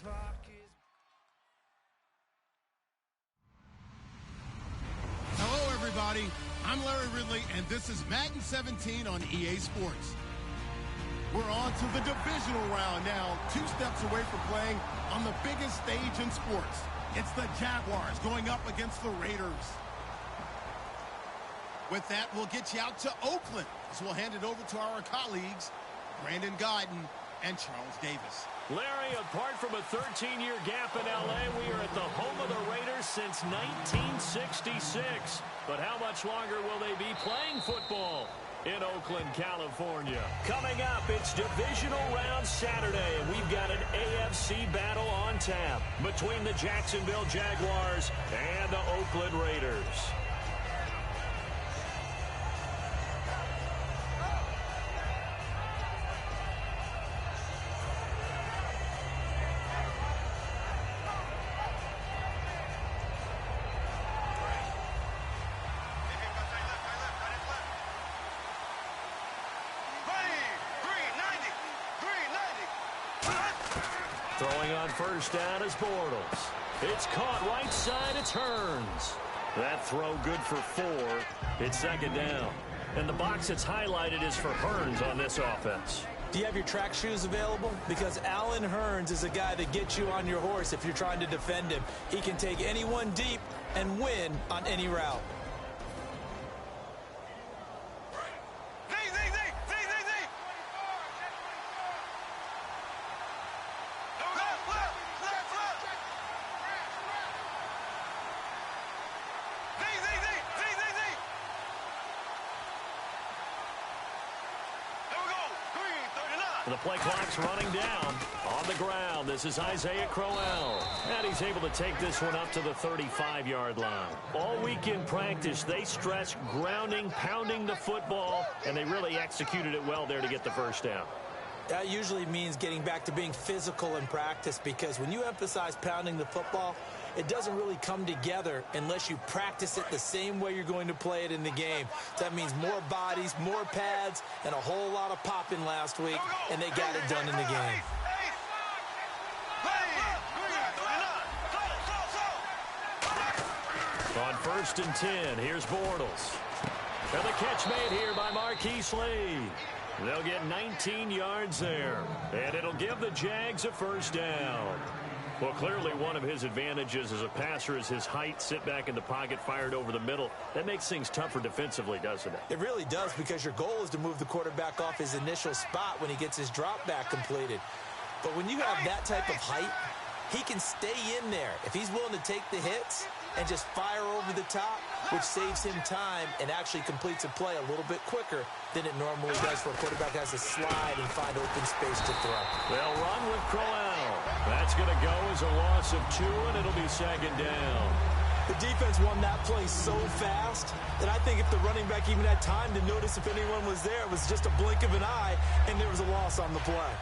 Hello, everybody. I'm Larry Ridley, and this is Madden 17 on EA Sports. We're on to the divisional round now, 2 steps away from playing on the biggest stage in sports. It's the Jaguars going up against the Raiders. With that, we'll get you out to Oakland, so we'll hand it over to our colleagues, Brandon Guyton and Charles Davis. Larry, apart from a 13-year gap in L.A., we are at the home of the Raiders since 1966. But how much longer will they be playing football in Oakland, California? Coming up, it's divisional round Saturday, and we've got an AFC battle on tap between the Jacksonville Jaguars and the Oakland Raiders. Throwing on first down is Bortles. It's caught right side. It's Hearns. That throw good for 4. It's second down. And the box that's highlighted is for Hearns on this offense. Do you have your track shoes available? Because Allen Hearns is a guy that gets you on your horse if you're trying to defend him. He can take anyone deep and win on any route. The play clock's running down. On the ground, this is Isaiah Crowell. And he's able to take this one up to the 35-yard line. All week in practice, they stress grounding, pounding the football, and they really executed it well there to get the first down. That usually means getting back to being physical in practice, because when you emphasize pounding the football, it doesn't really come together unless you practice it the same way you're going to play it in the game. So that means more bodies, more pads, and a whole lot of popping last week, and they got it done in the game. On 1st and 10, here's Bortles. And the catch made here by Marquise Lee. They'll get 19 yards there, and it'll give the Jags a first down. Well, clearly one of his advantages as a passer is his height, sit back in the pocket, fired over the middle. That makes things tougher defensively, doesn't it? It really does, because your goal is to move the quarterback off his initial spot when he gets his drop back completed. But when you have that type of height, he can stay in there if he's willing to take the hits and just fire over the top, which saves him time and actually completes a play a little bit quicker than it normally does, where a quarterback has to slide and find open space to throw. They'll run with Crowell. That's going to go as a loss of 2, and it'll be second down. The defense won that play so fast that I think if the running back even had time to notice if anyone was there, it was just a blink of an eye, and there was a loss on the play.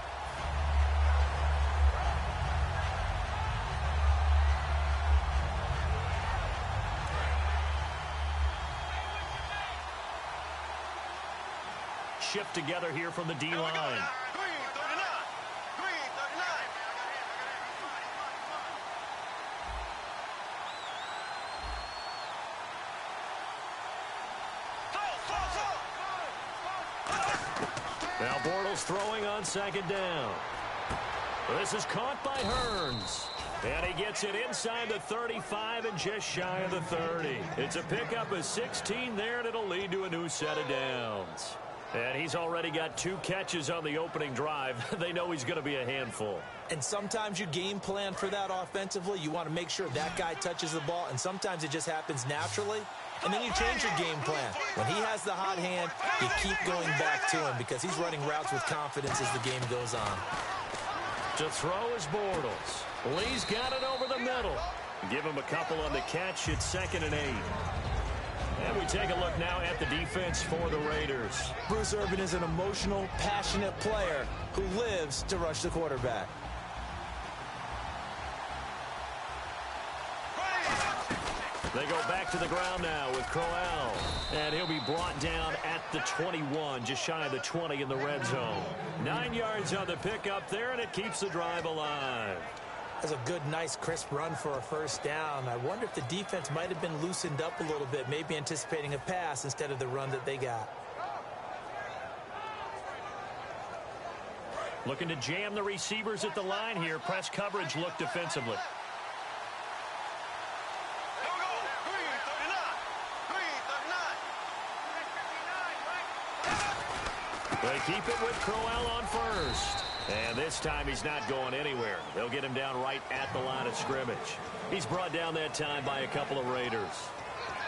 Shift together here from the D-line. Now Bortles throwing on second down. This is caught by Hearns. And he gets it inside the 35 and just shy of the 30. It's a pickup of 16 there, and it'll lead to a new set of downs. And he's already got 2 catches on the opening drive. They know he's going to be a handful. And sometimes you game plan for that offensively. You want to make sure that guy touches the ball, and sometimes it just happens naturally. And then you change your game plan. When he has the hot hand, you keep going back to him because he's running routes with confidence as the game goes on. To throw is Bortles. Lee's got it over the middle. Give him a couple on the catch. It's 2nd and 8. And we take a look now at the defense for the Raiders. Bruce Irvin is an emotional, passionate player who lives to rush the quarterback. They go back to the ground now with Crowell. And he'll be brought down at the 21, just shy of the 20 in the red zone. 9 yards on the pickup there, and it keeps the drive alive. That's a good, nice, crisp run for a first down. I wonder if the defense might have been loosened up a little bit, maybe anticipating a pass instead of the run that they got. Looking to jam the receivers at the line here. Press coverage look defensively. They keep it with Crowell on first. And this time he's not going anywhere. They'll get him down right at the line of scrimmage. He's brought down that time by a couple of Raiders.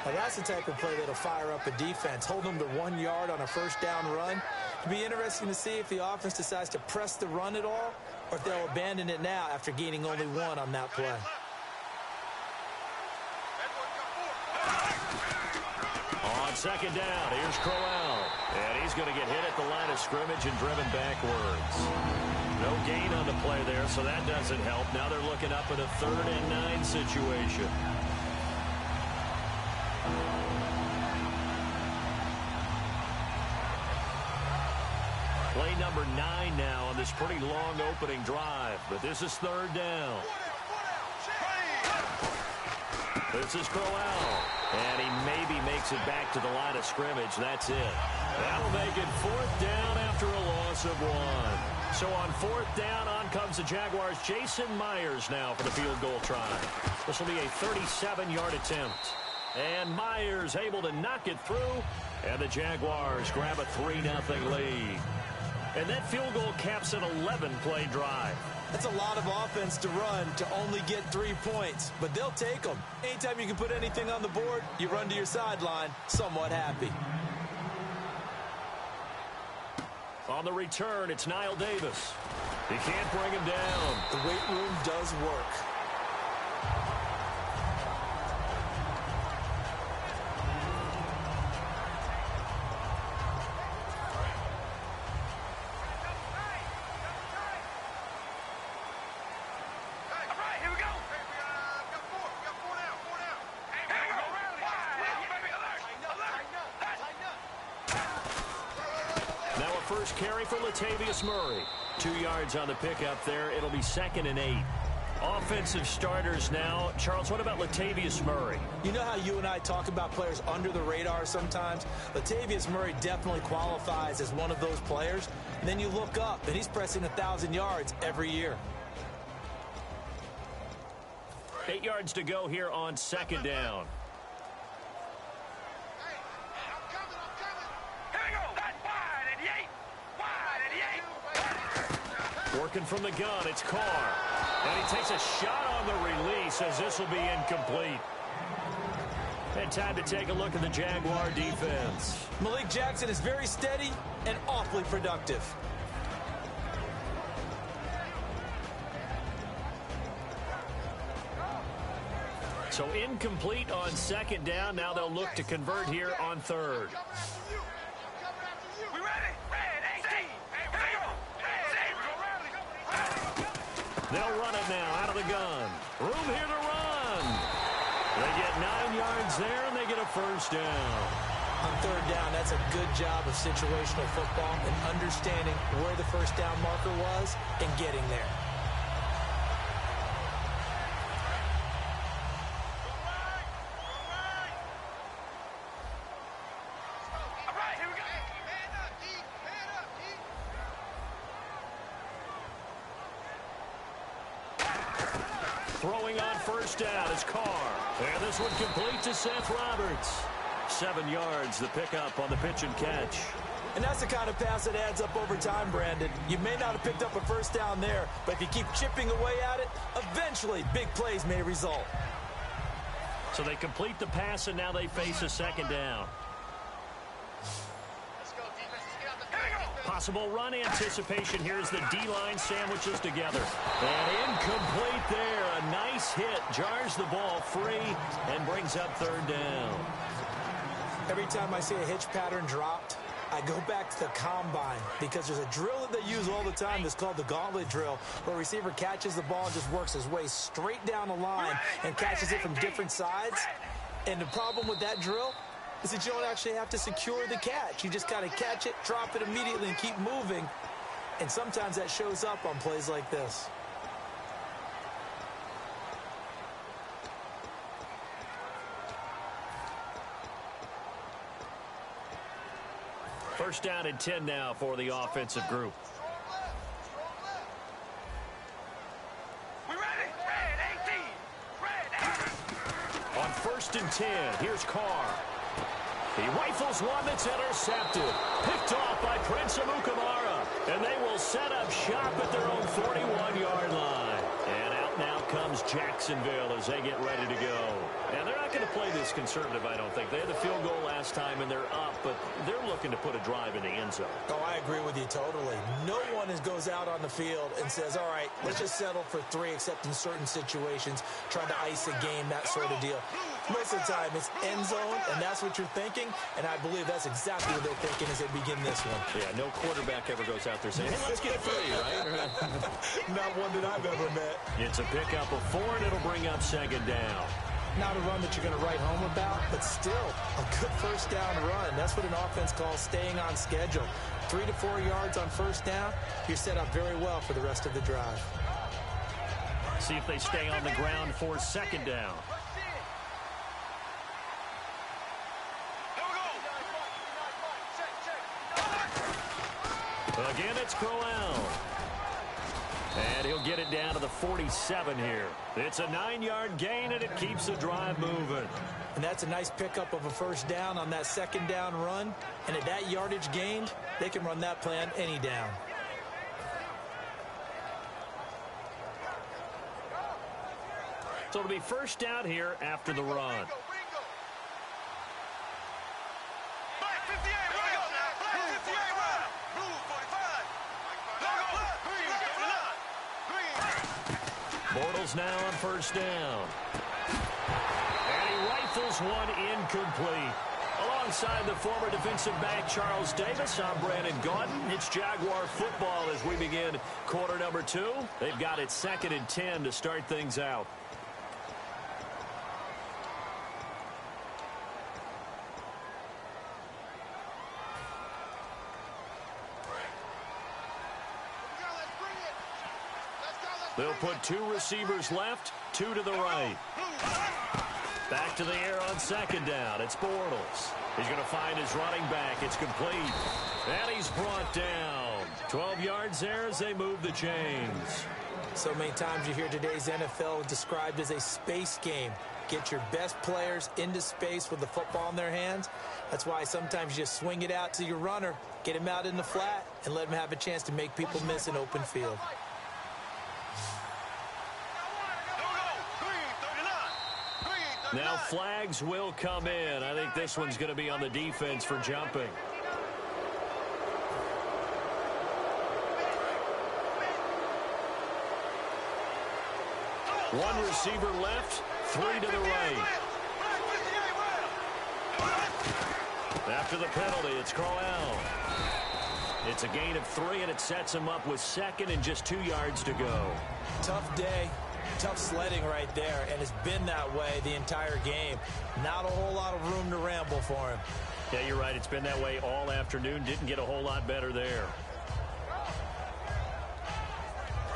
Now that's the type of play that'll fire up a defense. Hold them to 1 yard on a first down run. It'll be interesting to see if the offense decides to press the run at all or if they'll abandon it now after gaining only 1 on that play. On second down, here's Crowell. And he's going to get hit at the line of scrimmage and driven backwards. No gain on the play there, so that doesn't help. Now they're looking up at a 3rd and 9 situation. Play number 9 now on this pretty long opening drive. But this is 3rd down. This is Crowell. And he maybe makes it back to the line of scrimmage. That's it. That'll make it 4th down after a loss of 1. So on 4th down, on comes the Jaguars' Jason Myers now for the field goal try. This will be a 37-yard attempt. And Myers able to knock it through. And the Jaguars grab a 3-0 lead. And that field goal caps an 11-play drive. That's a lot of offense to run to only get 3 points, but they'll take them. Anytime you can put anything on the board, you run to your sideline somewhat happy. On the return, it's Niall Davis. He can't bring him down. The weight room does work. First carry for Latavius Murray. 2 yards on the pickup there. It'll be 2nd and 8. Offensive starters now. Charles, what about Latavius Murray? You know how you and I talk about players under the radar sometimes? Latavius Murray definitely qualifies as one of those players. And then you look up, and he's pressing 1,000 yards every year. 8 yards to go here on 2nd down. Working from the gun, it's Carr. And he takes a shot on the release as this will be incomplete. And time to take a look at the Jaguar defense. Malik Jackson is very steady and awfully productive. So incomplete on 2nd down. Now they'll look to convert here on 3rd. They'll run it now out of the gun. Room here to run. They get 9 yards there, and they get a first down. On 3rd down, that's a good job of situational football and understanding where the first down marker was and getting there. Throwing on first down is Carr. And this one complete to Seth Roberts. 7 yards, the pickup on the pitch and catch. And that's the kind of pass that adds up over time, Brandon. You may not have picked up a first down there, but if you keep chipping away at it, eventually big plays may result. So they complete the pass, and now they face a 2nd down. Possible run anticipation here as the D-line sandwiches together. And incomplete there. A nice hit. Jars the ball free and brings up 3rd down. Every time I see a hitch pattern dropped, I go back to the combine because there's a drill that they use all the time that's called the gauntlet drill, where a receiver catches the ball and just works his way straight down the line and catches it from different sides. And the problem with that drill is that you don't actually have to secure the catch. You just got to catch it, drop it immediately, and keep moving. And sometimes that shows up on plays like this. First down and 10 now for the offensive group. On first and 10, here's Carr. He rifles one that's intercepted. Picked off by Prince Amukamara. And they will set up shop at their own 41-yard line. And out now comes Jacksonville as they get ready to go. And they're not going to play this conservative, I don't think. They had the field goal last time, and they're up, but they're looking to put a drive in the end zone. Oh, I agree with you totally. No one goes out on the field and says, all right, let's just settle for 3, except in certain situations, trying to ice a game, that sort of deal. Most of the time, it's end zone, and that's what you're thinking, and I believe that's exactly what they're thinking as they begin this one. Yeah, no quarterback ever goes out there saying, hey, let's get 3, right? Not one that I've ever met. It's a pickup of 4, and it'll bring up second down. Not a run that you're going to write home about, but still a good first down run. That's what an offense calls staying on schedule. 3 to 4 yards on first down, you're set up very well for the rest of the drive. See if they stay on the ground for second down. Again, it's Crowell. And he'll get it down to the 47 here. It's a 9-yard gain, and it keeps the drive moving. And that's a nice pickup of a first down on that second down run. And at that yardage gained, they can run that play on any down. So it'll be first down here after the run. Bortles now on first down. And he rifles one incomplete. Alongside the former defensive back Charles Davis, I'm Brandon Gaudin. It's Jaguar football as we begin quarter number 2. They've got it 2nd and 10 to start things out. They'll put 2 receivers left, 2 to the right. Back to the air on second down. It's Bortles. He's going to find his running back. It's complete. And he's brought down. 12 yards there as they move the chains. So many times you hear today's NFL described as a space game. Get your best players into space with the football in their hands. That's why sometimes you just swing it out to your runner, get him out in the flat, and let him have a chance to make people miss an open field. Now flags will come in. I think this one's going to be on the defense for jumping. One receiver left, 3 to the right. After the penalty, it's Crowell. It's a gain of 3, and it sets him up with 2nd and just 2 yards to go. Tough day. Tough sledding right there, and it's been that way the entire game. Not a whole lot of room to ramble for him. Yeah, you're right. It's been that way all afternoon. Didn't get a whole lot better there.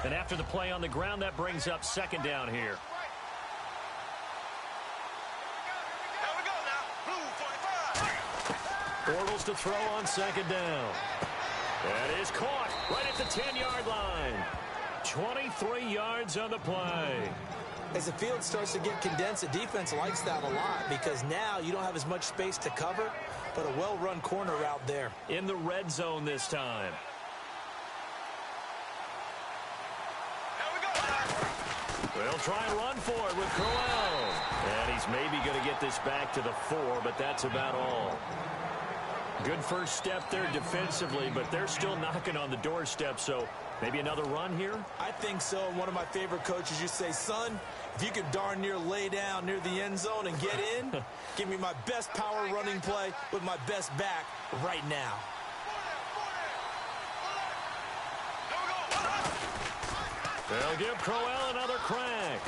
And after the play on the ground, that brings up second down here. Bortles to throw on second down. That is caught right at the 10-yard line. 23 yards on the play. As the field starts to get condensed, the defense likes that a lot because now you don't have as much space to cover, but a well-run corner route there. In the red zone this time. They'll try and run for it with Crowell. And he's maybe going to get this back to the 4, but that's about all. Good first step there defensively, but they're still knocking on the doorstep, so maybe another run here? I think so. One of my favorite coaches used to say, son, if you could darn near lay down near the end zone and get in, give me my best power running play with my best back right now. They'll give Crowell another crack.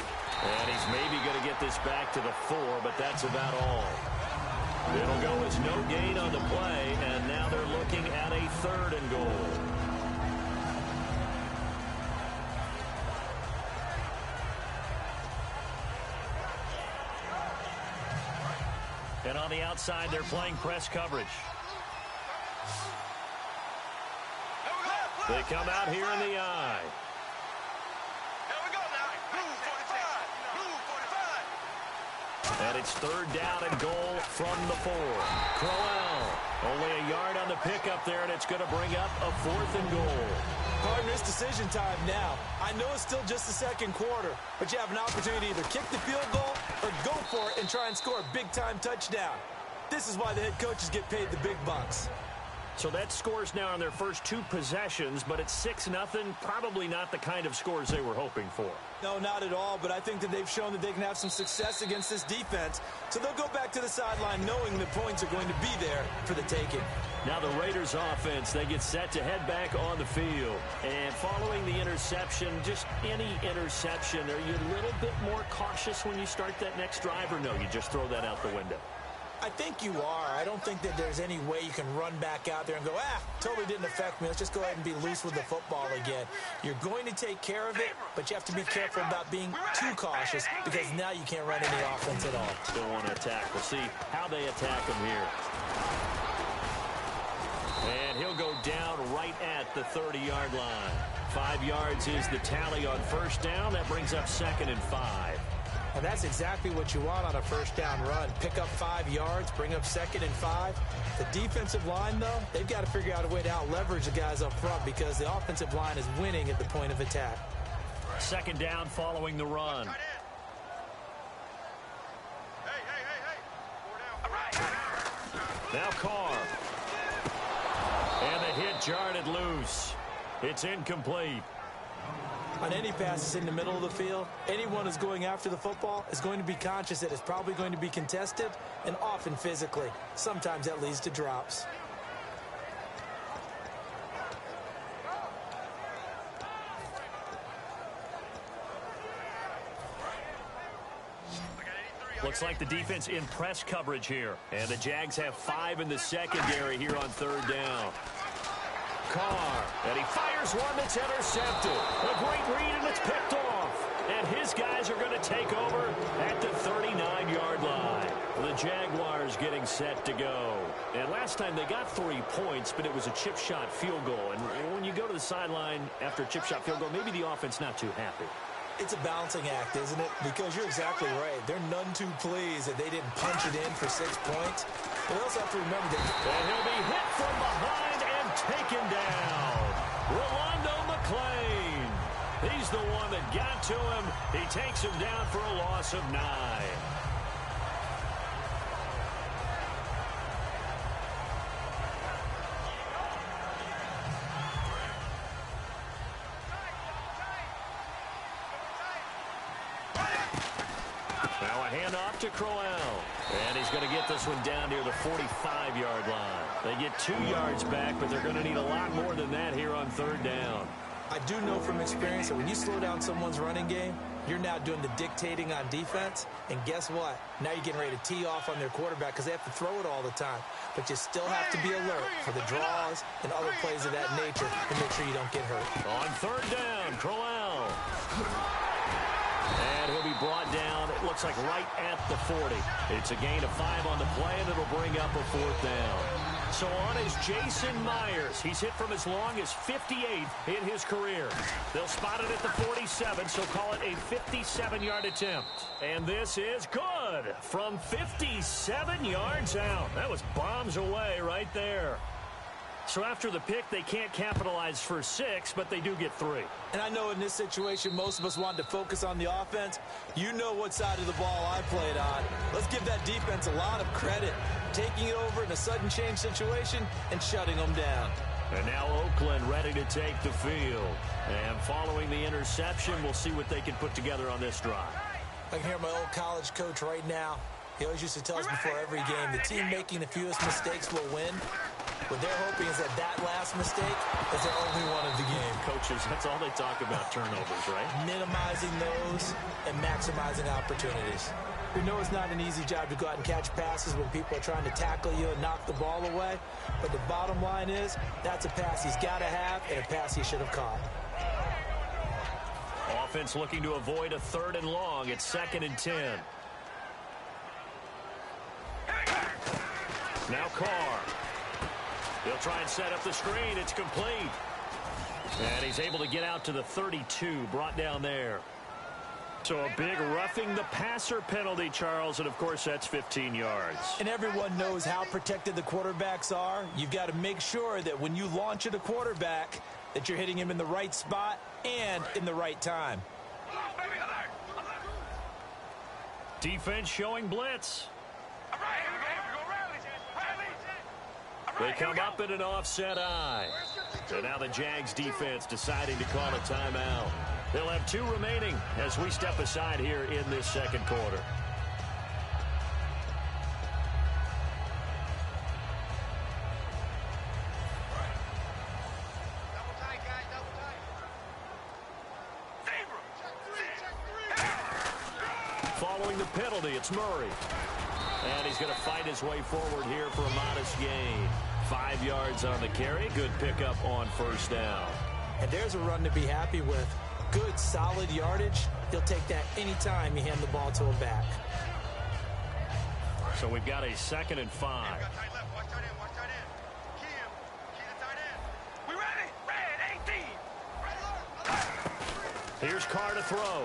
And he's maybe going to get this back to the 4, but that's about all. It'll go as no gain on the play, and now they're looking at a 3rd and goal. And on the outside, they're playing press coverage. They come out here in the I. Here we go now. Blue 45. Blue 45. And it's third down and goal from the 4. Crowell, only a yard on the pickup there, and it's going to bring up a 4th and goal. Partner, it's decision time now. I know it's still just the second quarter, but you have an opportunity to either kick the field goal or go for it and try and score a big-time touchdown. This is why the head coaches get paid the big bucks. So that scores now on their first 2 possessions, but it's 6-0. Probably not the kind of scores they were hoping for. No, not at all, but I think that they've shown that they can have some success against this defense. So they'll go back to the sideline knowing the points are going to be there for the taking. Now the Raiders offense, they get set to head back on the field. And following the interception, just any interception, are you a little bit more cautious when you start that next drive, or no, you just throw that out the window? I think you are. I don't think that there's any way you can run back out there and go, totally didn't affect me. Let's just go ahead and be loose with the football again. You're going to take care of it, but you have to be careful about being too cautious because now you can't run any offense at all. Don't want to attack. We'll see how they attack him here. And he'll go down right at the 30-yard line. 5 yards is the tally on first down. That brings up 2nd and 5. And that's exactly what you want on a first down run. Pick up 5 yards, bring up 2nd and 5. The defensive line, though, they've got to figure out a way to out-leverage the guys up front because the offensive line is winning at the point of attack. 2nd down following the run. Now Carr. And the hit jarred it loose. It's incomplete. On any passes in the middle of the field, anyone who's going after the football is going to be conscious that it's probably going to be contested and often physically. Sometimes that leads to drops. Looks like the defense in press coverage here. And the Jags have 5 in the secondary here on 3rd down. Carr, and he fires one that's intercepted. A great read, and it's picked off. And his guys are going to take over at the 39-yard line. The Jaguars getting set to go. And last time they got 3 points, but it was a chip shot field goal. And when you go to the sideline after a chip shot field goal, maybe the offense not too happy. It's a balancing act, isn't it? Because you're exactly right. They're none too pleased that they didn't punch it in for 6 points. But they also have to remember that... And he'll be hit from behind and taken down. Rolando McClain. He's the one that got to him. He takes him down for a loss of 9. Now a handoff to Crowell. And he's going to get this one down near the 45-yard line. They get 2 yards back, but they're going to need a lot more than that here on 3rd down. I do know from experience that when you slow down someone's running game, you're now doing the dictating on defense. And guess what? Now you're getting ready to tee off on their quarterback because they have to throw it all the time. But you still have to be alert for the draws and other plays of that nature to make sure you don't get hurt. On 3rd down, Crowell. And he'll be brought down, it looks like right at the 40. It's a gain of 5 on the play, and it'll bring up a 4th down. So on is Jason Myers. He's hit from as long as 58 in his career. They'll spot it at the 47, so call it a 57-yard attempt. And this is good from 57 yards out. That was bombs away right there. So after the pick, they can't capitalize for 6, but they do get 3. And I know in this situation, most of us wanted to focus on the offense. You know what side of the ball I played on. Let's give that defense a lot of credit. Taking it over in a sudden change situation and shutting them down. And now Oakland ready to take the field. And following the interception, we'll see what they can put together on this drive. I can hear my old college coach right now. He always used to tell us before every game, the team making the fewest mistakes will win. What they're hoping is that that last mistake is their only one of the game. Coaches, that's all they talk about, turnovers, right? Minimizing those and maximizing opportunities. We know it's not an easy job to go out and catch passes when people are trying to tackle you and knock the ball away. But the bottom line is, that's a pass he's got to have and a pass he should have caught. Offense looking to avoid a 3rd and long. It's 2nd and 10. Now Carr. He'll try and set up the screen. It's complete. And he's able to get out to the 32, brought down there. So a big roughing the passer penalty, Charles, and of course that's 15 yards. And everyone knows how protected the quarterbacks are. You've got to make sure that when you launch at a quarterback that you're hitting him in the right spot and in the right time. Defense showing blitz. They come up in an offset eye. So now the Jags defense deciding to call a timeout. They'll have 2 remaining as we step aside here in this second quarter. Following the penalty, it's Murray. And he's going to fight his way forward here for a modest gain. 5 yards on the carry. Good pickup on first down. And there's a run to be happy with. Good, solid yardage. He'll take that anytime you hand the ball to him back. So we've got a 2nd and 5. Here's Carr to throw.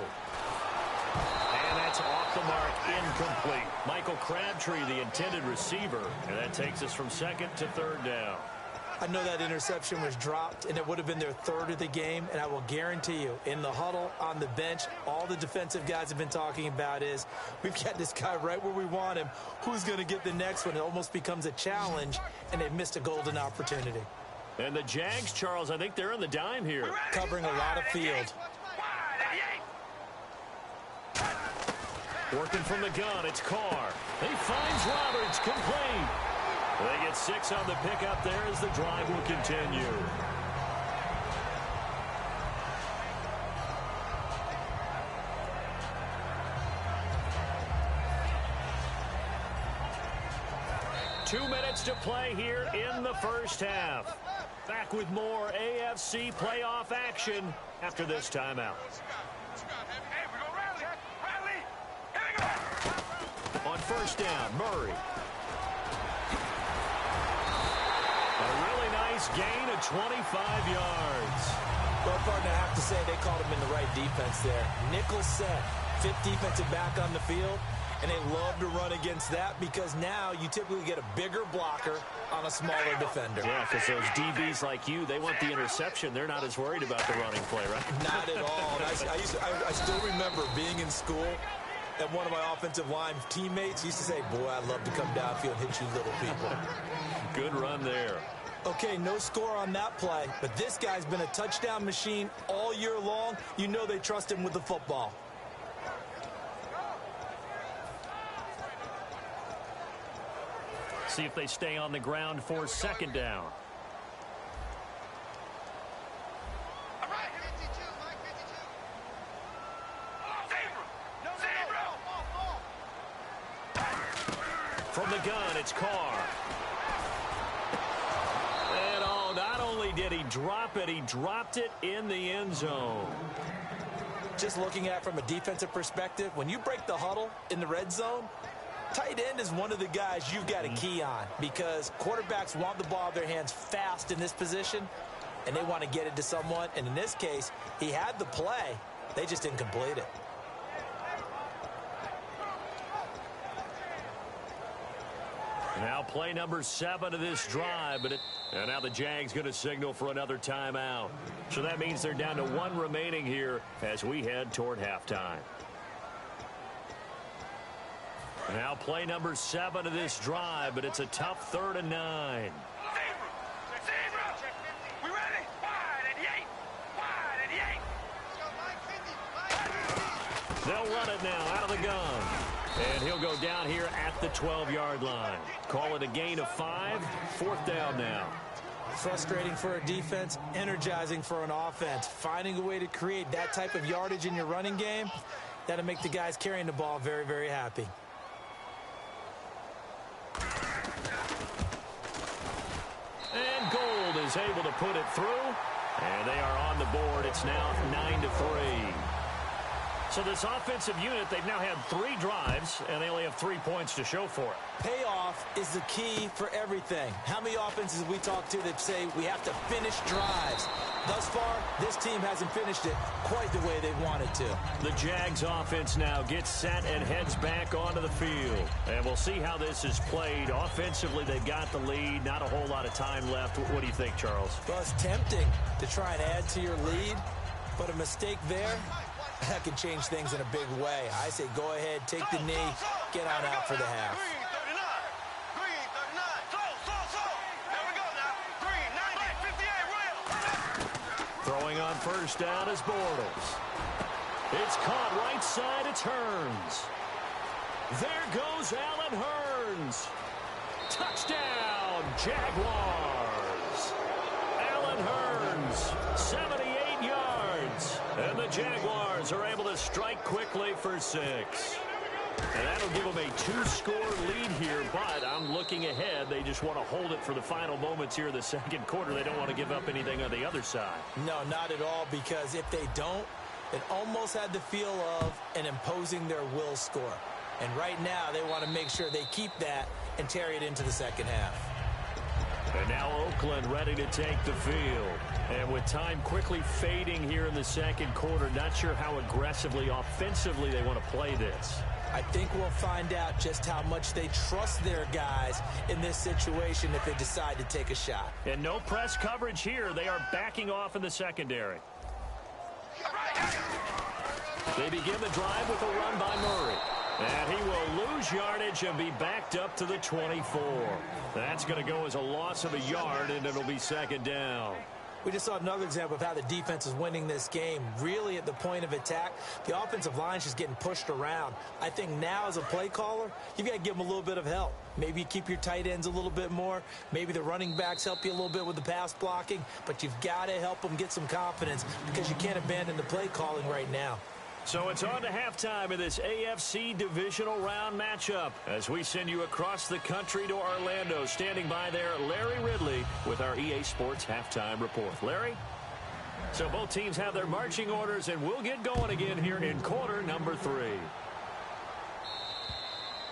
And that's off the mark, incomplete. Michael Crabtree, the intended receiver. And that takes us from 2nd to 3rd down. I know that interception was dropped, and it would have been their 3rd of the game, and I will guarantee you, in the huddle, on the bench, all the defensive guys have been talking about is, we've got this guy right where we want him. Who's going to get the next one? It almost becomes a challenge, and they've missed a golden opportunity. And the Jags, Charles, I think they're on the dime here. Covering a lot of field. Working from the gun, it's Carr. He finds Roberts, complete. They get 6 on the pickup there as the drive will continue. Two minutes to play here in the first half. Back with more AFC playoff action after this timeout. On first down, Murray. A really nice gain of 25 yards. Well, partner, I have to say they called him in the right defense there. Nickel set, 5th defensive back on the field, and they love to run against that because now you typically get a bigger blocker on a smaller defender. Yeah, because those DBs like you, they want the interception. They're not as worried about the running play, right? Not at all. I still remember being in school, and one of my offensive line teammates used to say, boy, I'd love to come downfield and hit you little people. Good run there. Okay, no score on that play, but this guy's been a touchdown machine all year long. You know they trust him with the football. See if they stay on the ground for 2nd down. From the gun, it's Carr. And not only did he drop it, he dropped it in the end zone. Just looking at it from a defensive perspective, when you break the huddle in the red zone, tight end is one of the guys you've got a key on because quarterbacks want the ball in their hands fast in this position, and they want to get it to someone. And in this case, he had the play. They just didn't complete it. Now play number 7 of this drive, and now the Jags going to signal for another timeout. So that means they're down to 1 remaining here as we head toward halftime. Now play number 7 of this drive, but it's a tough 3rd and 9. We ready? Wide at the 8. Wide at the 8. They'll run it now out of the gun. And he'll go down here at the 12-yard line. Call it a gain of 5. 4th down now. Frustrating for a defense, energizing for an offense. Finding a way to create that type of yardage in your running game, that'll make the guys carrying the ball very, very happy. And Gold is able to put it through. And they are on the board. It's now 9-3. So this offensive unit, they've now had 3 drives, and they only have 3 points to show for it. Payoff is the key for everything. How many offenses have we talked to that say we have to finish drives? Thus far, this team hasn't finished it quite the way they wanted to. The Jags offense now gets set and heads back onto the field. And we'll see how this is played. Offensively, they've got the lead. Not a whole lot of time left. What do you think, Charles? Well, it's tempting to try and add to your lead, but a mistake there, that can change things in a big way. I say go ahead, take the knee, get on out for the half. Throwing on first down is Bortles. It's caught right side. It's Hearns. There goes Allen Hearns. Touchdown, Jaguars. Allen Hearns, 78 yards. And the Jaguars are able to strike quickly for 6. And that'll give them a 2-score lead here, but I'm looking ahead. They just want to hold it for the final moments here in the second quarter. They don't want to give up anything on the other side. No, not at all, because if they don't, it almost had the feel of an imposing their will score. And right now, they want to make sure they keep that and carry it into the second half. And now Oakland ready to take the field. And with time quickly fading here in the second quarter, not sure how aggressively, offensively they want to play this. I think we'll find out just how much they trust their guys in this situation if they decide to take a shot. And no press coverage here. They are backing off in the secondary. They begin the drive with a run by Murray. And he will lose yardage and be backed up to the 24. That's going to go as a loss of a yard, and it'll be second down. We just saw another example of how the defense is winning this game. Really at the point of attack, the offensive line is just getting pushed around. I think now as a play caller, you've got to give them a little bit of help. Maybe you keep your tight ends a little bit more. Maybe the running backs help you a little bit with the pass blocking. But you've got to help them get some confidence because you can't abandon the play calling right now. So it's on to halftime of this AFC divisional round matchup as we send you across the country to Orlando. Standing by there, Larry Ridley with our EA Sports halftime report. Larry? So both teams have their marching orders, and we'll get going again here in quarter number 3.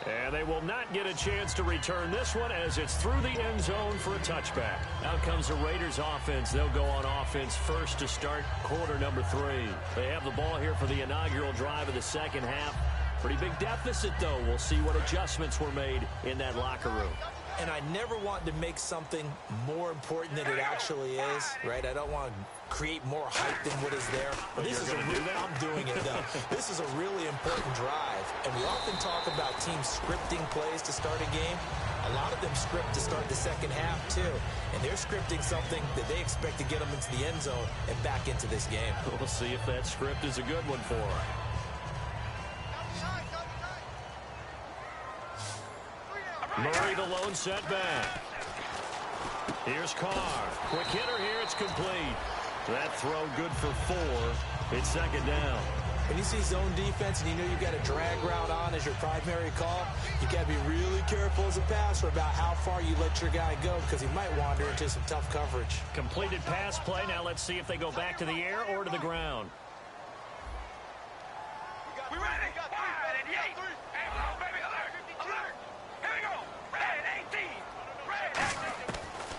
And they will not get a chance to return this one as it's through the end zone for a touchback. Out comes the Raiders offense. They'll go on offense first to start quarter number 3. They have the ball here for the inaugural drive of the second half. Pretty big deficit, though. We'll see what adjustments were made in that locker room. And I never want to make something more important than it actually is, right? I don't want to create more hype than what is there. But this is I'm doing it, though. This is a really important drive. And we often talk about teams scripting plays to start a game. A lot of them script to start the second half, too. And they're scripting something that they expect to get them into the end zone and back into this game. We'll see if that script is a good one for them. Murray the lone setback. Here's Carr. Quick hitter here. It's complete. That throw good for 4. It's second down. When you see zone defense and you know you've got a drag route on as your primary call, you got to be really careful as a passer about how far you let your guy go because he might wander into some tough coverage. Completed pass play. Now let's see if they go back to the air or to the ground. We ready? 5 and 8. Hey, hello, baby. Alert. Alert. Here we go. Red 18. Red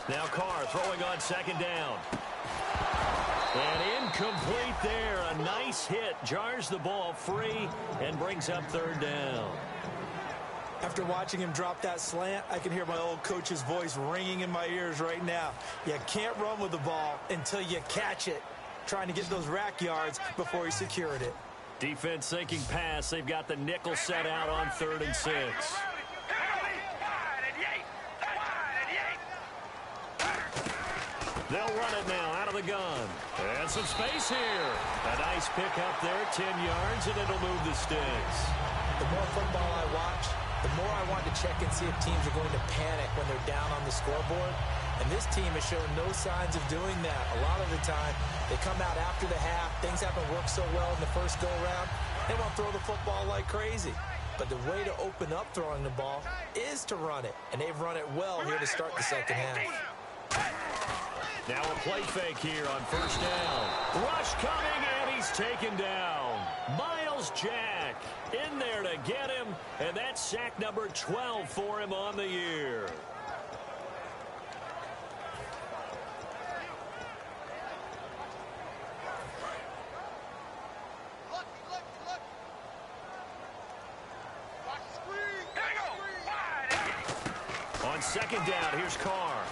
18. Now Carr throwing on second down. And incomplete there. A nice hit. Jars the ball free and brings up third down. After watching him drop that slant, I can hear my old coach's voice ringing in my ears right now. You can't run with the ball until you catch it. Trying to get those rack yards before he secured it. Defense thinking pass. They've got the nickel set out on 3rd and 6. They'll run it now out of the gun. And some space here. A nice pick up there, 10 yards, and it'll move the sticks. The more football I watch, the more I want to check and see if teams are going to panic when they're down on the scoreboard. And this team has shown no signs of doing that. A lot of the time, they come out after the half. Things haven't worked so well in the first go-around. They want to throw the football like crazy. But the way to open up throwing the ball is to run it. And they've run it well here to start the second half. Now a play fake here on first down. Rush coming, and he's taken down. Miles Myles Jack in there to get him, and that's sack number 12 for him on the year. On second down, here's Carr.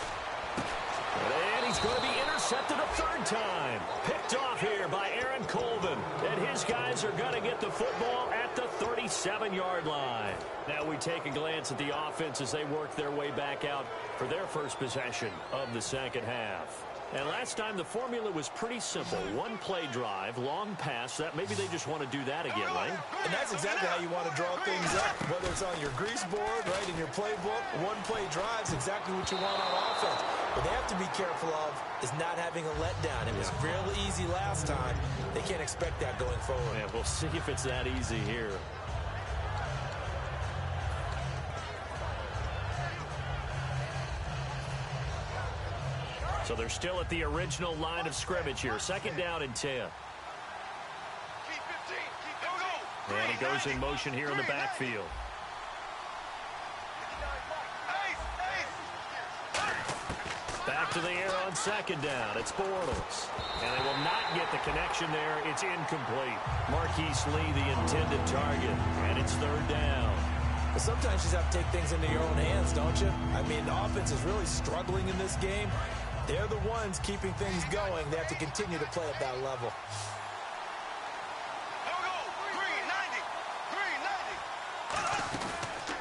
And he's going to be intercepted a third time. Picked off here by Aaron Colvin. And his guys are going to get the football at the 37-yard line. Now we take a glance at the offense as they work their way back out for their first possession of the second half. And last time the formula was pretty simple. One play drive, long pass. That maybe they just want to do that again, right? And that's exactly how you want to draw things up. Whether it's on your grease board, right, in your playbook, one play drive is exactly what you want on offense. What they have to be careful of is not having a letdown. It was real easy last time. They can't expect that going forward. Yeah, we'll see if it's that easy here. So they're still at the original line of scrimmage here. Second down and 10. And he goes in motion here in the backfield. Back to the air on second down. It's Bortles. And they will not get the connection there. It's incomplete. Marquise Lee, the intended target. And it's third down. But sometimes you just have to take things into your own hands, don't you? I mean, the offense is really struggling in this game. They're the ones keeping things going. They have to continue to play at that level.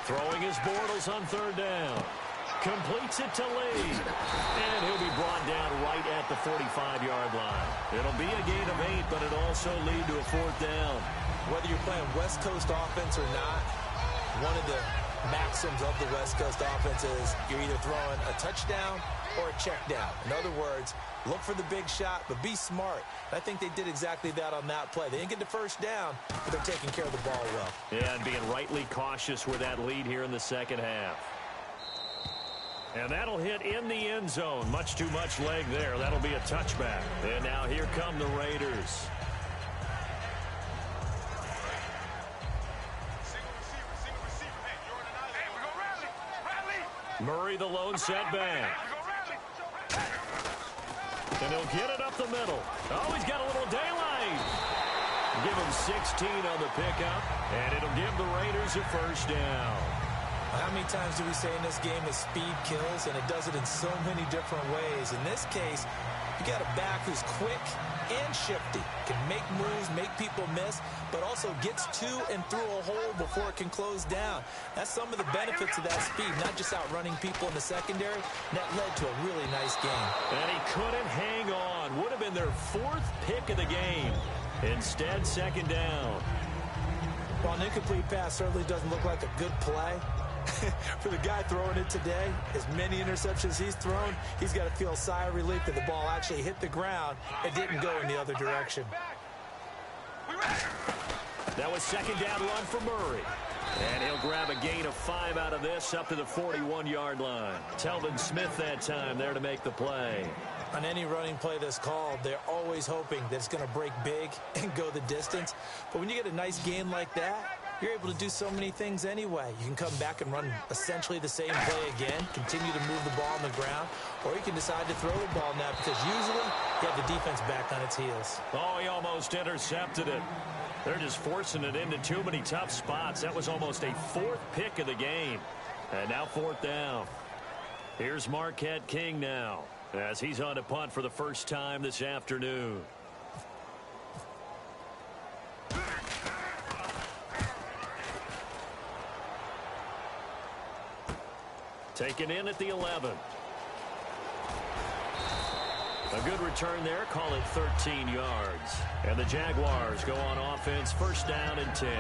Throwing his Bortles on third down. Completes it to Lee. And he'll be brought down right at the 45-yard line. It'll be a gain of 8, but it'll also lead to a fourth down. Whether you're playing West Coast offense or not, one of the maxims of the West Coast offense is you're either throwing a touchdown or a check down. In other words, look for the big shot, but be smart. I think they did exactly that on that play. They didn't get the first down, but they're taking care of the ball well. Yeah, and being rightly cautious with that lead here in the second half. And that'll hit in the end zone. Much too much leg there. That'll be a touchback. And now here come the Raiders. Murray, the lone setback. And he'll get it up the middle. Oh, he's got a little daylight. Give him 16 on the pickup, and it'll give the Raiders a first down. How many times do we say in this game that speed kills, and it does it in so many different ways? In this case, you got a back who's quick and shifty, can make moves, make people miss, but also gets to and through a hole before it can close down. That's some of the benefits of that speed, not just outrunning people in the secondary. That led to a really nice game. And he couldn't hang on. Would have been their fourth pick of the game. Instead, second down. Well, an incomplete pass certainly doesn't look like a good play. For the guy throwing it today, as many interceptions he's thrown, he's got to feel a sigh of relief that the ball actually hit the ground and didn't go in the other direction. That was second down run for Murray. And he'll grab a gain of 5 out of this up to the 41-yard line. Telvin Smith that time there to make the play. On any running play that's called, they're always hoping that it's going to break big and go the distance. But when you get a nice gain like that, you're able to do so many things anyway. You can come back and run essentially the same play again, continue to move the ball on the ground, or you can decide to throw the ball now because usually you have the defense back on its heels. Oh, he almost intercepted it. They're just forcing it into too many tough spots. That was almost a fourth pick of the game. And now fourth down. Here's Marquette King now as he's on to punt for the first time this afternoon. Taken in at the 11. A good return there. Call it 13 yards. And the Jaguars go on offense. First down and 10.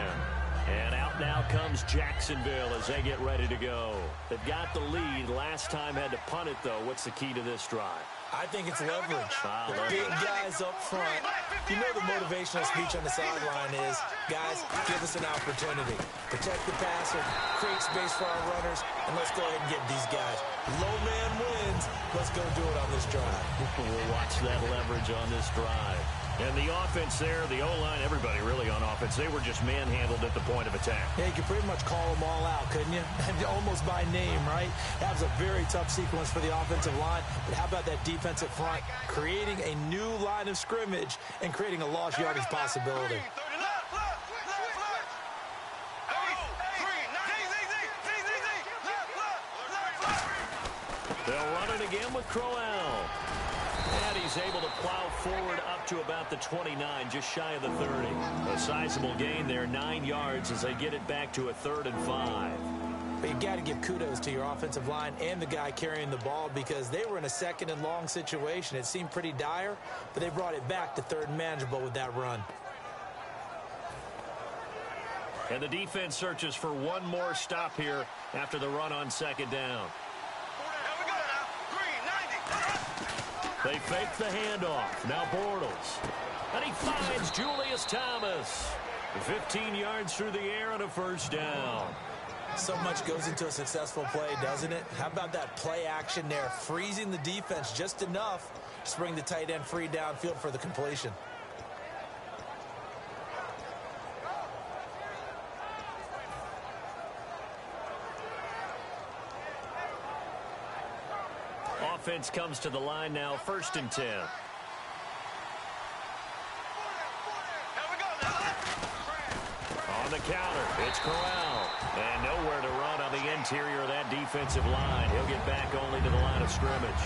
And out now comes Jacksonville as they get ready to go. They've got the lead. Last time had to punt it, though. What's the key to this drive? I think it's leverage. The big guys up front. You know the motivational speech on the sideline is, guys, give us an opportunity. Protect the passer, create space for our runners, and let's go ahead and get these guys. Low man wins. Let's go do it on this drive. We'll watch that leverage on this drive. And the offense there, the O-line, everybody really on offense, they were just manhandled at the point of attack. Yeah, you could pretty much call them all out, couldn't you? And almost by name, right? That was a very tough sequence for the offensive line. But how about that defensive front creating a new line of scrimmage and creating a lost yardage possibility? They'll run it again with Crowell. And he's able to plow forward up to about the 29, just shy of the 30. A sizable gain there, 9 yards as they get it back to a 3rd and 5. But you got to give kudos to your offensive line and the guy carrying the ball because they were in a 2nd and long situation. It seemed pretty dire, but they brought it back to 3rd and manageable with that run. And the defense searches for one more stop here after the run on 2nd down. They fake the handoff. Now Bortles. And he finds Julius Thomas. 15 yards through the air and a 1st down. So much goes into a successful play, doesn't it? How about that play action there? Freezing the defense just enough to bring the tight end free downfield for the completion. Offense comes to the line now, 1st and 10. On the counter, it's Corral. And nowhere to run on the interior of that defensive line. He'll get back only to the line of scrimmage.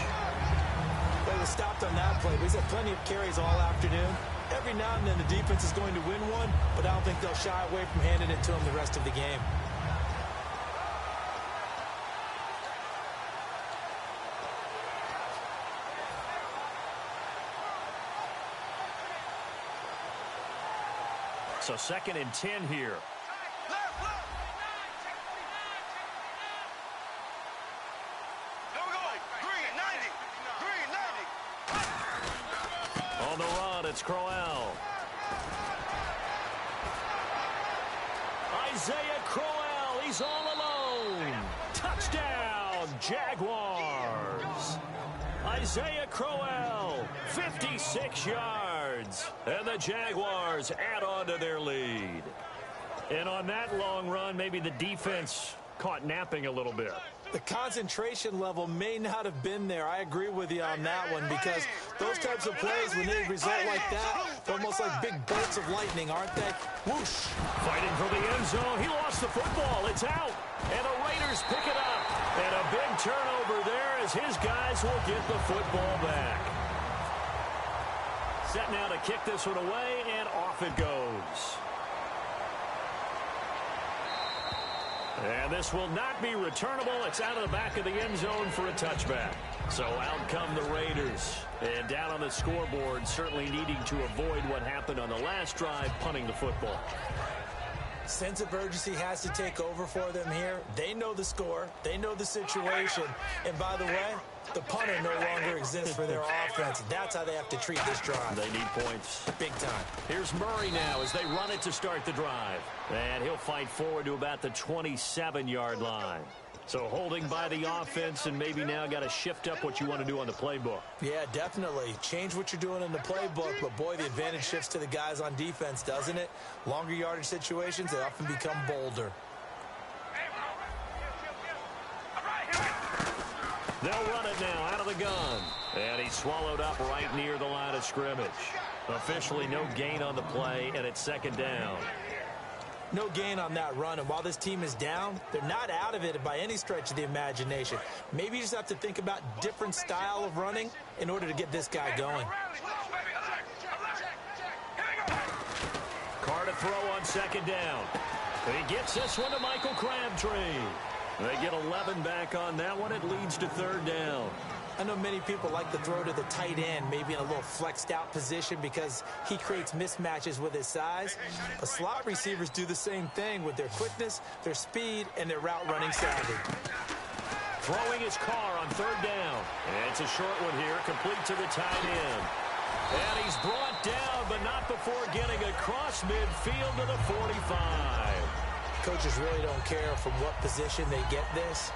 Well, he was stopped on that play, but he's had plenty of carries all afternoon. Every now and then the defense is going to win one, but I don't think they'll shy away from handing it to him the rest of the game. So 2nd and 10 here. On the run, it's Crowell. Isaiah Crowell, he's all alone. Touchdown, Jaguars. Isaiah Crowell, 56 yards. And the Jaguars add on to their lead. And on that long run, maybe the defense caught napping a little bit. The concentration level may not have been there. I agree with you on that one because those types of plays, when they result like that, they're almost like big bolts of lightning, aren't they? Whoosh. Fighting for the end zone. He lost the football. It's out. And the Raiders pick it up. And a big turnover there as his guys will get the football back. Set now to kick this one away, and off it goes. And this will not be returnable. It's out of the back of the end zone for a touchback. So out come the Raiders. And down on the scoreboard, certainly needing to avoid what happened on the last drive, punting the football. Sense of urgency has to take over for them here. They know the score. They know the situation. And by the way, the punter no longer exists for their offense. That's how they have to treat this drive. They need points. Big time. Here's Murray now as they run it to start the drive. And he'll fight forward to about the 27-yard line. So holding by the offense and maybe now got to shift up what you want to do on the playbook. Yeah, definitely. Change what you're doing in the playbook, but boy, the advantage shifts to the guys on defense, doesn't it? Longer yardage situations, they often become bolder. They'll run it now out of the gun. And he's swallowed up right near the line of scrimmage. Officially no gain on the play, and it's 2nd down. No gain on that run, and while this team is down, they're not out of it by any stretch of the imagination. Maybe you just have to think about different style of running in order to get this guy going. Carr to throw on 2nd down. And he gets this one to Michael Crabtree. They get 11 back on that one. It leads to 3rd down. I know many people like to throw to the tight end, maybe in a little flexed out position because he creates mismatches with his size. But slot receivers do the same thing with their quickness, their speed, and their route running savvy. Throwing his Carr on 3rd down. And it's a short one here, complete to the tight end. And he's brought down, but not before getting across midfield to the 45. Coaches really don't care from what position they get this,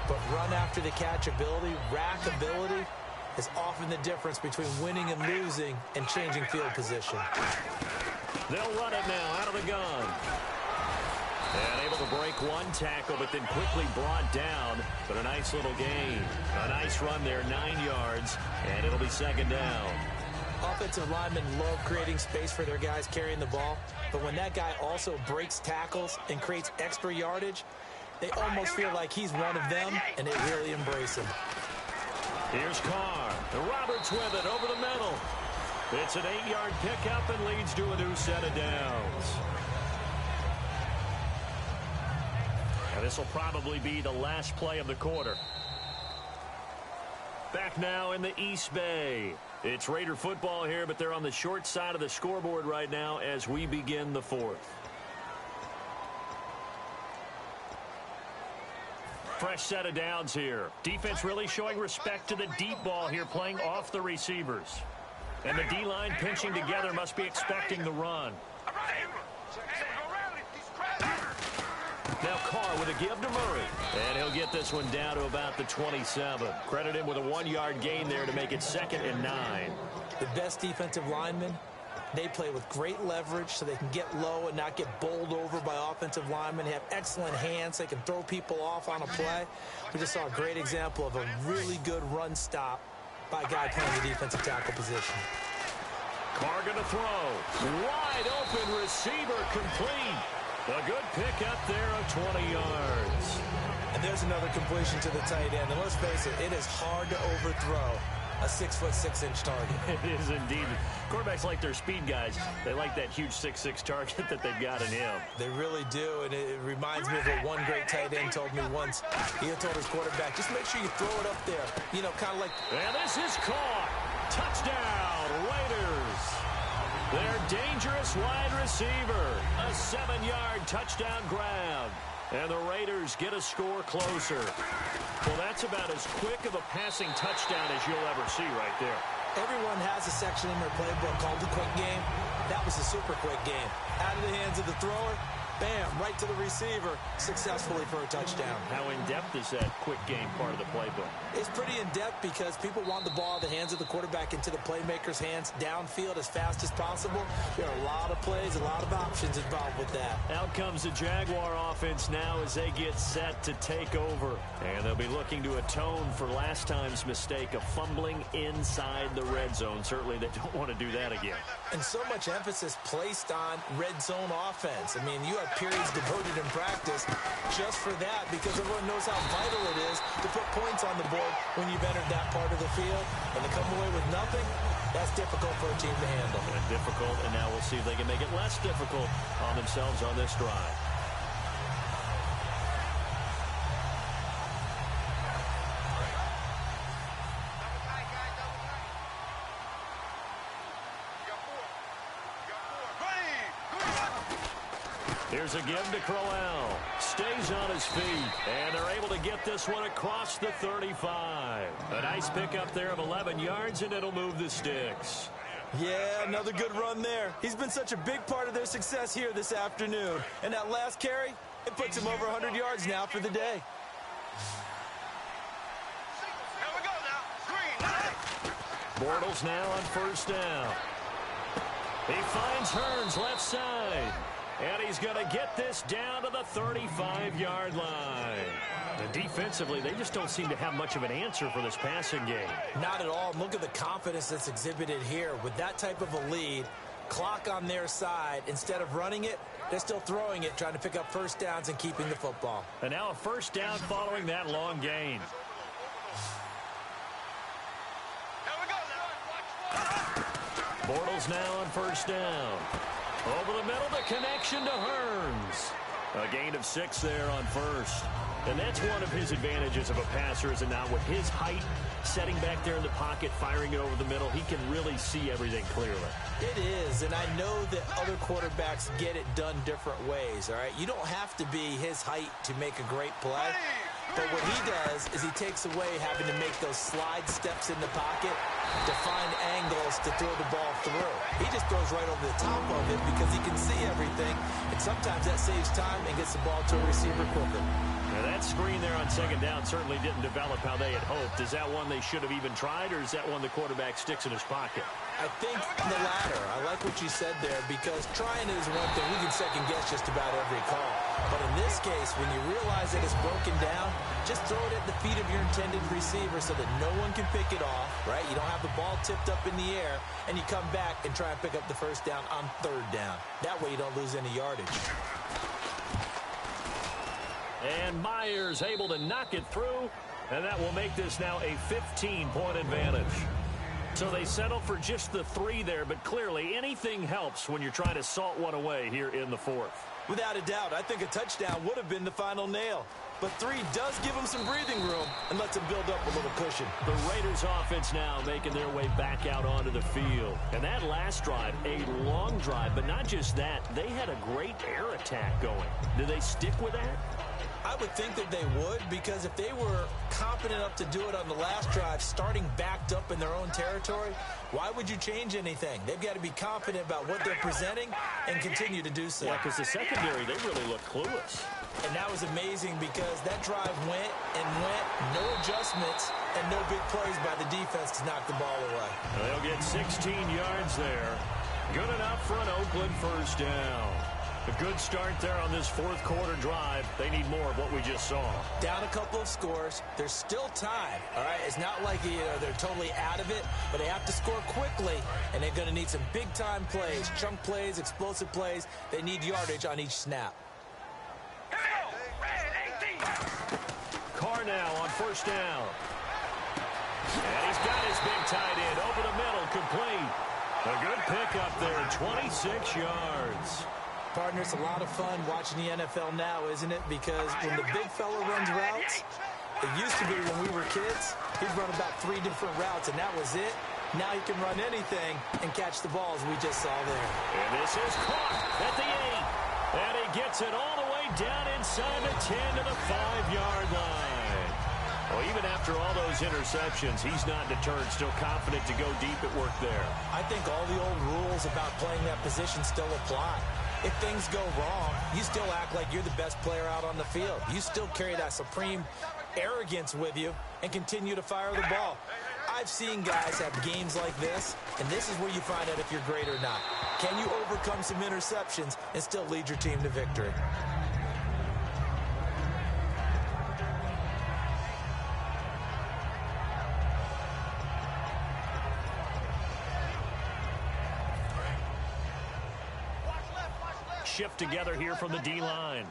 but run after the catch ability, rack ability, is often the difference between winning and losing and changing field position. They'll run it now out of the gun. And able to break one tackle, but then quickly brought down. But a nice little gain. A nice run there, 9 yards, and it'll be second down. Offensive linemen love creating space for their guys carrying the ball, but when that guy also breaks tackles and creates extra yardage, they almost feel like he's one of them, and they really embrace him. Here's Carr. And Roberts with it over the middle. It's an 8-yard pickup and leads to a new set of downs. And this will probably be the last play of the quarter. Back now in the East Bay. It's Raider football here, but they're on the short side of the scoreboard right now as we begin the fourth. Fresh set of downs here. Defense really showing respect to the deep ball here, playing off the receivers. And the D-line pinching together must be expecting the run. Now Carr with a give to Murray. And he'll get this one down to about the 27. Credit him with a 1-yard gain there to make it 2nd and 9. The best defensive linemen, they play with great leverage so they can get low and not get bowled over by offensive linemen. They have excellent hands. They can throw people off on a play. We just saw a great example of a really good run stop by a guy playing the defensive tackle position. Carr going to throw. Wide open receiver complete. A good pick up there of 20 yards. And there's another completion to the tight end. And let's face it, it is hard to overthrow a 6'6" target. It is indeed. Quarterbacks like their speed guys. They like that huge 6'6" target that they've got in him. They really do, and it reminds me of what one great tight end told me once. He had told his quarterback, just make sure you throw it up there. You know, kind of like... And this is caught. Touchdown, Raiders. Their dangerous wide receiver. A 7-yard touchdown grab. And the Raiders get a score closer. Well, that's about as quick of a passing touchdown as you'll ever see right there. Everyone has a section in their playbook called the quick game. That was a super quick game. Out of the hands of the thrower, bam, right to the receiver, successfully for a touchdown. How in-depth is that quick game part of the playbook? It's pretty in-depth because people want the ball in the hands of the quarterback into the playmaker's hands downfield as fast as possible. There are a lot of plays, a lot of options involved with that. Out comes the Jaguar offense now as they get set to take over. And they'll be looking to atone for last time's mistake of fumbling inside the red zone. Certainly they don't want to do that again. And so much emphasis placed on red zone offense. I mean, you have periods devoted in practice just for that because everyone knows how vital it is to put points on the board when you've entered that part of the field. And to come away with nothing, that's difficult for a team to handle. And difficult, and now we'll see if they can make it less difficult on themselves on this drive. Here's a give to Crowell. Stays on his feet. And they're able to get this one across the 35. A nice pickup there of 11 yards, and it'll move the sticks. Yeah, another good run there. He's been such a big part of their success here this afternoon. And that last carry, it puts him over 100 yards now for the day. Here we go now. Green. Bortles now on first down. He finds Hearns left side. And he's going to get this down to the 35-yard line. And defensively, they just don't seem to have much of an answer for this passing game. Not at all. Look at the confidence that's exhibited here. With that type of a lead, clock on their side, instead of running it, they're still throwing it, trying to pick up first downs and keeping the football. And now a first down following that long gain. Here we go now. Bortles now on first down. Over the middle, the connection to Hearns. A gain of 6 there on first. And that's one of his advantages of a passer, is it not? With his height, setting back there in the pocket, firing it over the middle, he can really see everything clearly. It is, and I know that other quarterbacks get it done different ways, all right? You don't have to be his height to make a great play. But what he does is he takes away having to make those slide steps in the pocket to find angles to throw the ball through. He just throws right over the top of it because he can see everything, and sometimes that saves time and gets the ball to a receiver quicker. Now that screen there on second down certainly didn't develop how they had hoped. Is that one they should have even tried, or is that one the quarterback sticks in his pocket? I think the latter. I like what you said there because trying it is one thing. We can second guess just about every call. But in this case, when you realize that it's broken down, just throw it at the feet of your intended receiver so that no one can pick it off, right? You don't have the ball tipped up in the air, and you come back and try and pick up the first down on third down. That way you don't lose any yardage. And Myers able to knock it through, and that will make this now a 15-point advantage. So they settle for just the 3 there, but clearly anything helps when you're trying to salt one away here in the 4th. Without a doubt, I think a touchdown would have been the final nail. But 3 does give them some breathing room and lets them build up a little cushion. The Raiders offense now making their way back out onto the field. And that last drive, a long drive, but not just that, they had a great air attack going. Do they stick with that? I would think that they would, because if they were competent enough to do it on the last drive, starting backed up in their own territory, why would you change anything? They've got to be confident about what they're presenting and continue to do so. Yeah, because the secondary, they really look clueless. And that was amazing because that drive went and went, no adjustments, and no big plays by the defense to knock the ball away. They'll get 16 yards there. Good enough for an Oakland first down. A good start there on this 4th quarter drive. They need more of what we just saw. Down a couple of scores. There's still time, all right? It's not like they're totally out of it, but they have to score quickly, and they're going to need some big-time plays, chunk plays, explosive plays. They need yardage on each snap. Carr now on first down. And he's got his big tight end over the middle, complete. A good pickup there, 26 yards. Partner, it's a lot of fun watching the NFL now, isn't it? Because when the big fella runs routes, it used to be when we were kids, he'd run about 3 different routes, and that was it. Now he can run anything and catch the ball, as we just saw there. And this is caught at the 8. And he gets it all the way down inside the 10 to the 5-yard line. Well, even after all those interceptions, he's not deterred, still confident to go deep at work there. I think all the old rules about playing that position still apply. If things go wrong, you still act like you're the best player out on the field. You still carry that supreme arrogance with you and continue to fire the ball. I've seen guys have games like this, and this is where you find out if you're great or not. Can you overcome some interceptions and still lead your team to victory? Shift together here from the D-line.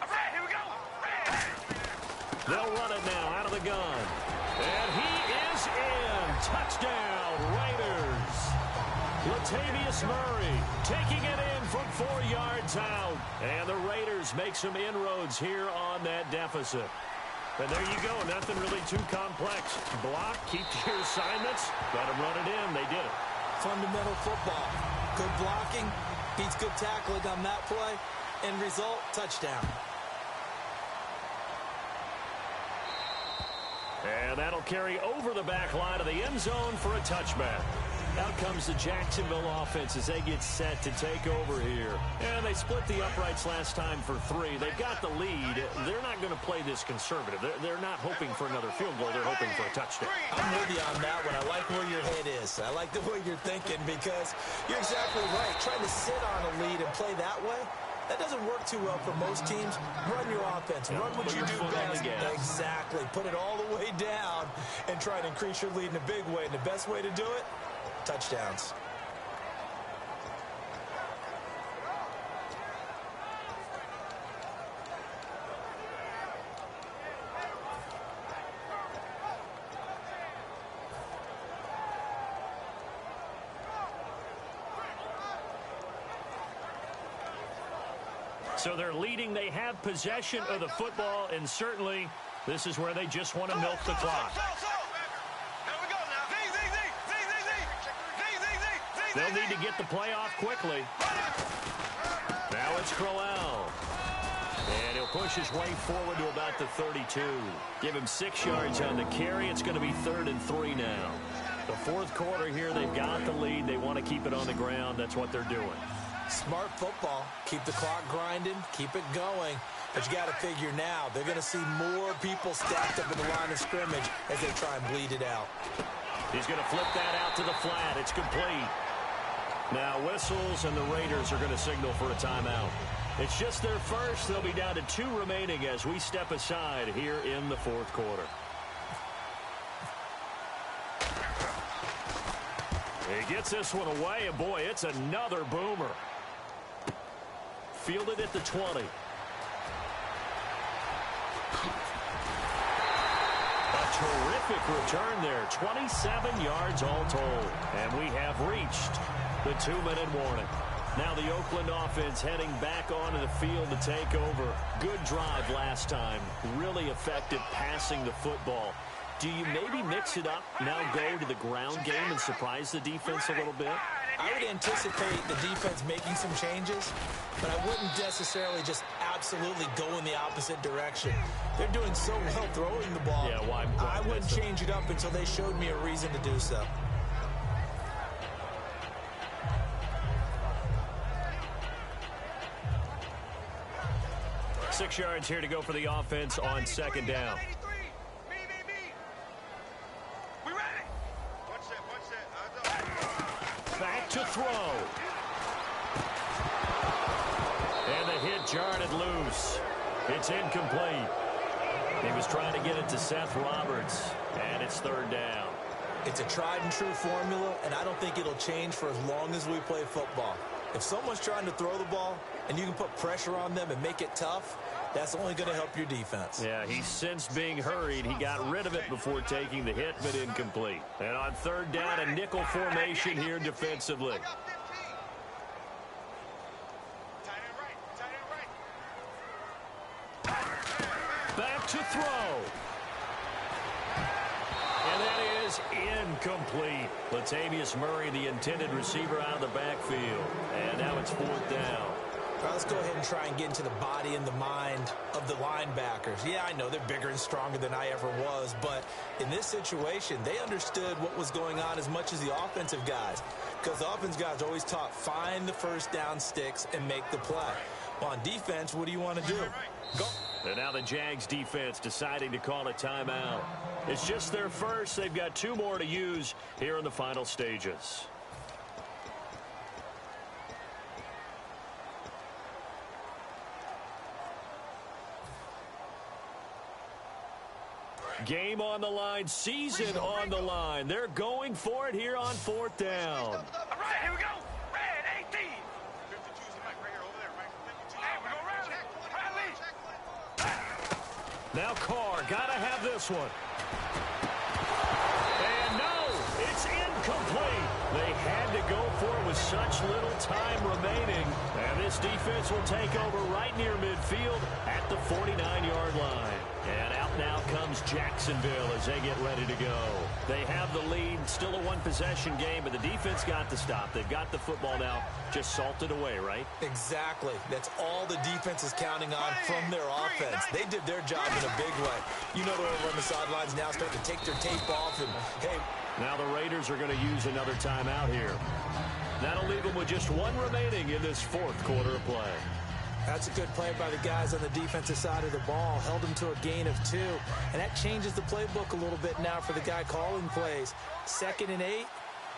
Here we go. They'll run it now out of the gun. And he is in. Touchdown, Raiders. Latavius Murray taking it in from 4 yards out. And the Raiders make some inroads here on that deficit. And there you go. Nothing really too complex. Block, keep to your assignments. Let them run it in. They did it. Fundamental football. Good blocking. Beats good tackling on that play. End result, touchdown. And that'll carry over the back line of the end zone for a touchback. Out comes the Jacksonville offense as they get set to take over here. And they split the uprights last time for 3. They've got the lead. They're not going to play this conservative. They're not hoping for another field goal. They're hoping for a touchdown. I'm with you on that one. I like where your head is. I like the way you're thinking because you're exactly right. Trying to sit on a lead and play that way, that doesn't work too well for most teams. Run your offense. Run what you do best. Exactly. Put it all the way down and try to increase your lead in a big way. And the best way to do it, touchdowns. So they're leading. They have possession of the football, and certainly this is where they just want to milk the clock. They'll need to get the play off quickly. Now it's Crowell. And he'll push his way forward to about the 32. Give him 6 yards on the carry. It's going to be 3rd and 3 now. The fourth quarter here, they've got the lead. They want to keep it on the ground. That's what they're doing. Smart football. Keep the clock grinding. Keep it going. But you got to figure now, they're going to see more people stacked up in the line of scrimmage as they try and bleed it out. He's going to flip that out to the flat. It's complete. Now whistles, and the Raiders are going to signal for a timeout. It's just their first. They'll be down to 2 remaining as we step aside here in the fourth quarter. He gets this one away, and boy, it's another boomer. Fielded at the 20. A terrific return there. 27 yards all told. And we have reached the 2-minute warning. Now the Oakland offense heading back onto the field to take over. Good drive last time. Really effective passing the football. Do you maybe mix it up, now go to the ground game and surprise the defense a little bit? I would anticipate the defense making some changes, but I wouldn't necessarily just absolutely go in the opposite direction. They're doing so well throwing the ball. Yeah, why I wouldn't change it up until they showed me a reason to do so. Six yards here to go for the offense on 2nd down. Back to throw. And the hit jarred it loose. It's incomplete. He was trying to get it to Seth Roberts, and it's 3rd down. It's a tried and true formula, and I don't think it'll change for as long as we play football. If someone's trying to throw the ball and you can put pressure on them and make it tough, that's only going to help your defense. Yeah, he sensed being hurried. He got rid of it before taking the hit, but incomplete. And on 3rd down, a nickel formation here defensively. Back to throw. And that is incomplete. Latavius Murray, the intended receiver, out of the backfield. And now it's 4th down. All right, let's go ahead and try and get into the body and the mind of the linebackers. Yeah, I know they're bigger and stronger than I ever was, but in this situation, they understood what was going on as much as the offensive guys, because the offensive guys are always taught, find the first down sticks and make the play. Well, on defense, what do you want to do? Go. And now the Jags defense deciding to call a timeout. It's just their first. They've got 2 more to use here in the final stages. Game on the line, season on the line. They're going for it here on 4th down. All right, here we go. Red 18. 52's the mic right here, over there, right? 52. Hey, we go rally. Now Carr, gotta have this one. And no, it's incomplete. They had to go for it with such little time remaining. And this defense will take over right near midfield at the 49-yard line. And out now comes Jacksonville as they get ready to go. They have the lead, still a one-possession game, but the defense got the stop. They've got the football now, just salted away, right? Exactly. That's all the defense is counting on from their offense. They did their job in a big way. You know they're over on the sidelines now, starting to take their tape off, and hey. Now the Raiders are going to use another timeout here. That'll leave them with just 1 remaining in this 4th quarter of play. That's a good play by the guys on the defensive side of the ball. Held them to a gain of 2. And that changes the playbook a little bit now for the guy calling plays. 2nd and 8.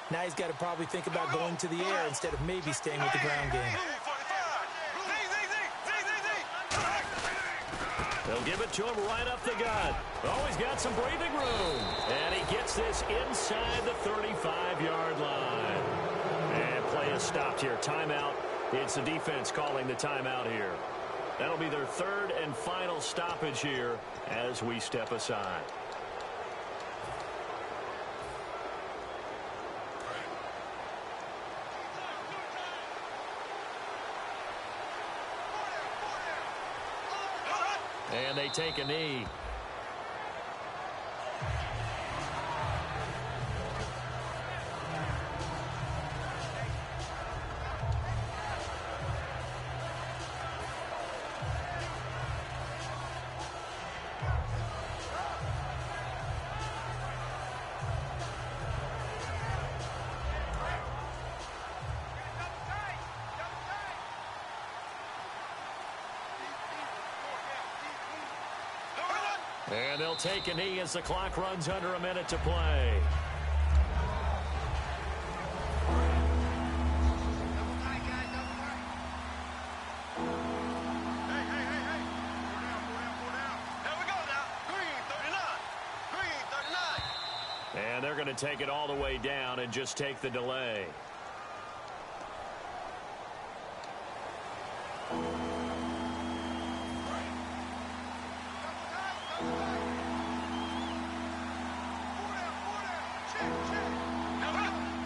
Now he's got to probably think about going to the air instead of maybe staying with the ground game. They'll give it to him right up the gut. Oh, he's got some breathing room. And he gets this inside the 35-yard line. And play is stopped here. Timeout. It's the defense calling the timeout here. That'll be their 3rd and final stoppage here as we step aside. And they take a knee. And they'll take a knee as the clock runs under a minute to play. And they're going to take it all the way down and just take the delay.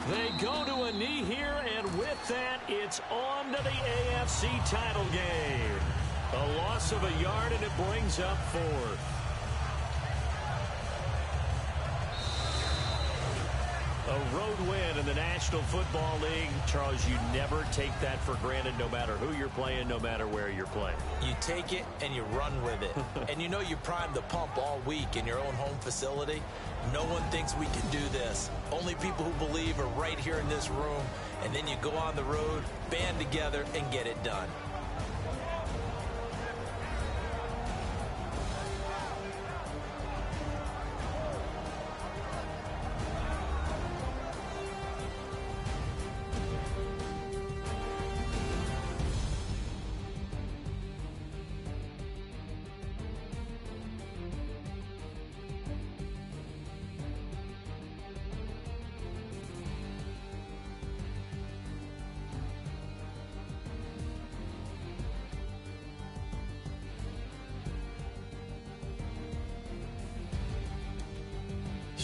They go to a knee here, and with that, it's on to the AFC title game. A loss of a yard, and it brings up fourth. A road win in the National Football League. Charles, you never take that for granted no matter who you're playing, no matter where you're playing. You take it and you run with it. And you know you primed the pump all week in your own home facility. No one thinks we can do this. Only people who believe are right here in this room. And then you go on the road, band together, and get it done.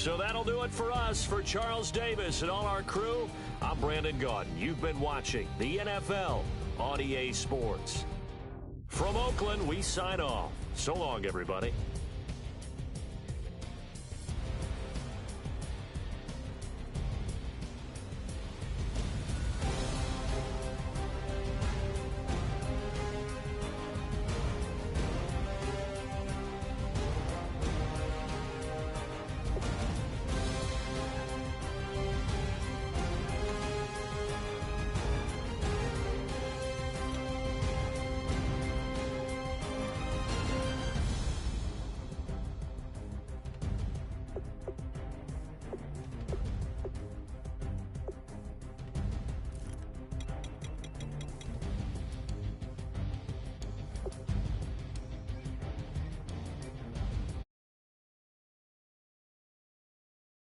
So that'll do it for us. For Charles Davis and all our crew, I'm Brandon Gaudin. You've been watching the NFL on EA Sports. From Oakland, we sign off. So long, everybody.